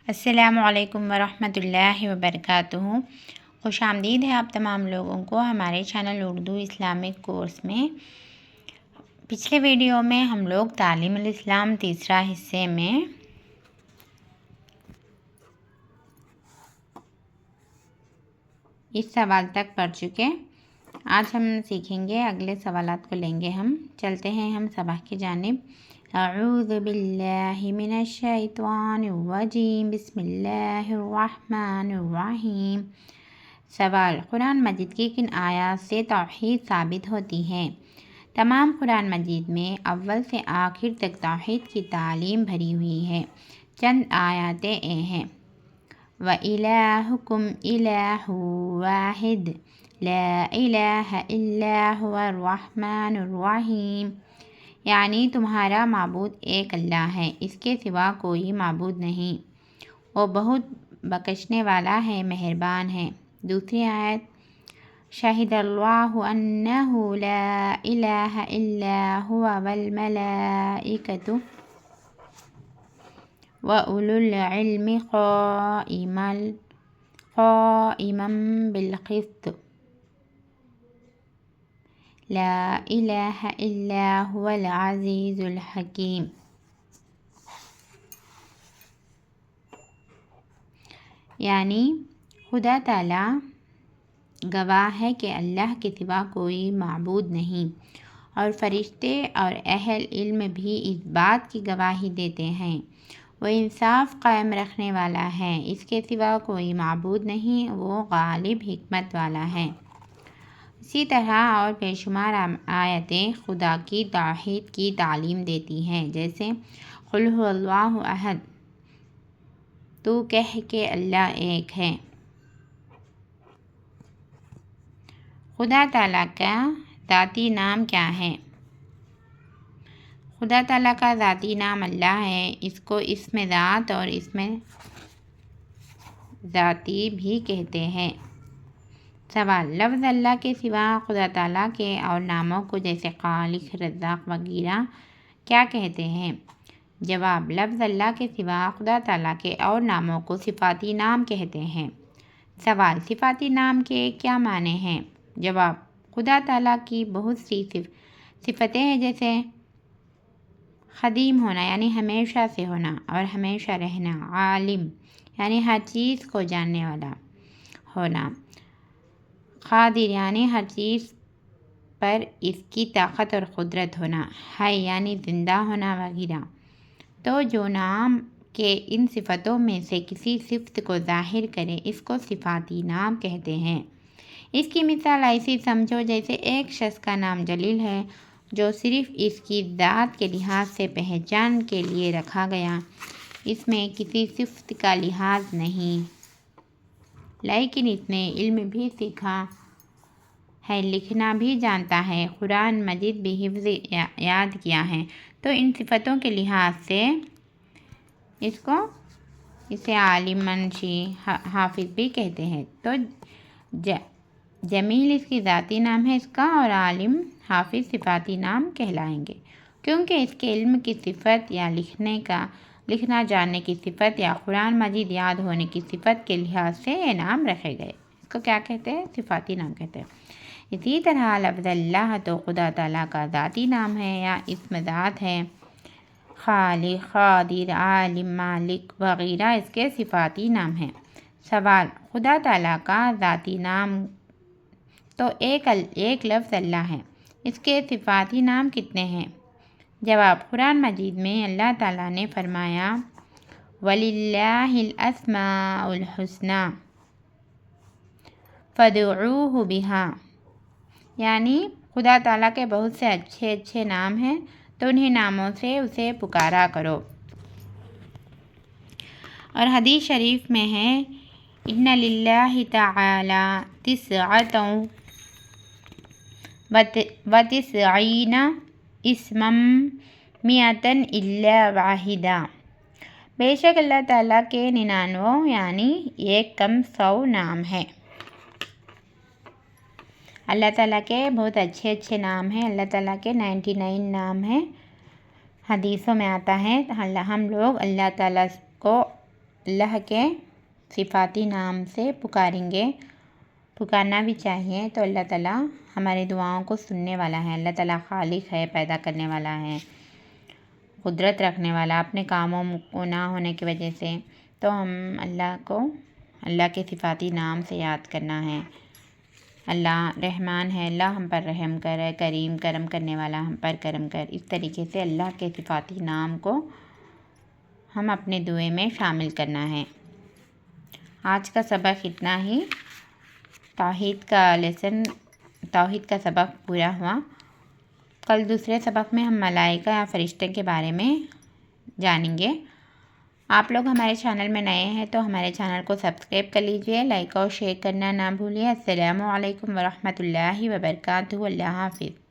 السلام علیکم ورحمۃ اللہ وبرکاتہ۔ خوش آمدید ہے آپ تمام لوگوں کو ہمارے چینل اردو اسلامک کورس میں۔ پچھلے ویڈیو میں ہم لوگ تعلیم الاسلام تیسرا حصے میں اس سوال تک پڑھ چکے۔ آج ہم سیکھیں گے، اگلے سوالات کو لیں گے ہم۔ چلتے ہیں ہم سبق کی جانب۔ اعوذ باللہ من الشیطان الرجیم، بسم اللہ الرحمن الرحیم۔ سوال: قرآن مجید کی کن آیات سے توحید ثابت ہوتی ہے؟ تمام قرآن مجید میں اول سے آخر تک توحید کی تعلیم بھری ہوئی ہے۔ چند آیاتیں ہیں: وَإِلَٰهُكُمْ إِلَٰهٌ وَاحِدٌ لَا إِلَٰهَ إِلَّا هُوَ الرَّحْمَٰنُ الرَّحِيمُ، یعنی تمہارا معبود ایک اللہ ہے، اس کے سوا کوئی معبود نہیں، وہ بہت بخشنے والا ہے، مہربان ہے۔ دوسری آیت: شہد اللہ انہ لا الہ الا هو والملائکۃ واولو العلم قائما بالقسط لا الہ الا هو العزیز الحکیم۔ یعنی خدا تعالیٰ گواہ ہے کہ اللہ کے سوا کوئی معبود نہیں، اور فرشتے اور اہل علم بھی اس بات کی گواہی دیتے ہیں، وہ انصاف قائم رکھنے والا ہے، اس کے سوا کوئی معبود نہیں، وہ غالب حکمت والا ہے۔ اسی طرح اور بے شمار آیتیں خدا کی توحید کی تعلیم دیتی ہیں، جیسے قل هو اللہ احد، تو کہہ کہ اللہ ایک ہے۔ خدا تعالیٰ کا ذاتی نام کیا ہے؟ خدا تعالیٰ کا ذاتی نام اللہ ہے، اس کو اسم ذات اور اسم ذاتی بھی کہتے ہیں۔ سوال: لفظ اللہ کے سوا خدا تعالیٰ کے اور ناموں کو جیسے خالق، رزاق وغیرہ کیا کہتے ہیں؟ جواب: لفظ اللہ کے سوا خدا تعالیٰ کے اور ناموں کو صفاتی نام کہتے ہیں۔ سوال: صفاتی نام کے کیا معنی ہیں؟ جواب: خدا تعالیٰ کی بہت سی صفتیں ہیں، جیسے قدیم ہونا یعنی ہمیشہ سے ہونا اور ہمیشہ رہنا، عالم یعنی ہر چیز کو جاننے والا ہونا، قادر یعنی ہر چیز پر اس کی طاقت اور قدرت ہونا، حی یعنی زندہ ہونا وغیرہ۔ تو جو نام کے ان صفتوں میں سے کسی صفت کو ظاہر کرے، اس کو صفاتی نام کہتے ہیں۔ اس کی مثال ایسی سمجھو جیسے ایک شخص کا نام جلیل ہے، جو صرف اس کی ذات کے لحاظ سے پہچان کے لیے رکھا گیا، اس میں کسی صفت کا لحاظ نہیں، لیکن اس نے علم بھی سیکھا ہے، لکھنا بھی جانتا ہے، قرآن مجید بھی حفظ یاد کیا ہے، تو ان صفتوں کے لحاظ سے اسے عالم، منشی، حافظ بھی کہتے ہیں۔ تو جمیل اس کی ذاتی نام ہے اس کا، اور عالم، حافظ صفاتی نام کہلائیں گے، کیونکہ اس کے علم کی صفت یا لکھنا جاننے کی صفت یا قرآن مجید یاد ہونے کی صفت کے لحاظ سے یہ نام رکھے گئے۔ اس کو کیا کہتے ہیں؟ صفاتی نام کہتے ہیں۔ اسی طرح لفظ اللہ تو خدا تعالیٰ کا ذاتی نام ہے یا اسم ذات ہے، خالق، قادر، عالم، مالک وغیرہ اس کے صفاتی نام ہیں۔ سوال: خدا تعالیٰ کا ذاتی نام تو ایک لفظ اللہ ہے، اس کے صفاتی نام کتنے ہیں؟ جواب: قرآن مجید میں اللہ تعالیٰ نے فرمایا وَلِلَّهِ الْأَسْمَاءُ الْحُسْنَىٰ فَادْعُوهُ بِهَا، یعنی خدا تعالیٰ کے بہت سے اچھے نام ہیں، تو انہیں ناموں سے اسے پکارا کرو۔ اور حدیث شریف میں ہے اِنَّ لِلَّهِ تَعَالَىٰ تِسْعَةً وَتِسْعِينَ اسْمًا مِّائَةً إِلَّا وَاحِدًا، بے شک اللہ تعالیٰ کے 99 یعنی ایک کم 100 نام ہیں۔ اللہ تعالیٰ کے بہت اچھے نام ہیں، اللہ تعالیٰ کے 99 نام ہیں۔ حدیثوں میں آتا ہے ہم لوگ اللہ تعالیٰ کو اللہ کے صفاتی نام سے پکاریں گے، پکارنا بھی چاہیے، تو اللہ تعالیٰ ہماری دعاؤں کو سننے والا ہے۔ اللہ تعالیٰ خالق ہے، پیدا کرنے والا ہے، قدرت رکھنے والا، اپنے کاموں کو نہ ہونے کی وجہ سے، تو ہم اللہ کے صفاتی نام سے یاد کرنا ہے۔ اللہ رحمان ہے، اللہ ہم پر رحم کرے، کریم کرم کرنے والا، ہم پر کرم کر۔ اس طریقے سے اللہ کے صفاتی نام کو ہم اپنے دعائیں میں شامل کرنا ہے۔ آج کا سبق اتنا ہی۔ توحید کا سبق پورا ہوا۔ کل دوسرے سبق میں ہم ملائکہ یا فرشتے کے بارے میں جانیں گے۔ آپ لوگ ہمارے چینل میں نئے ہیں تو ہمارے چینل کو سبسکرائب کر لیجئے، لائک اور شیئر کرنا نہ بھولیے۔ السلام علیکم ورحمۃ اللہ وبرکاتہ۔ اللہ حافظ۔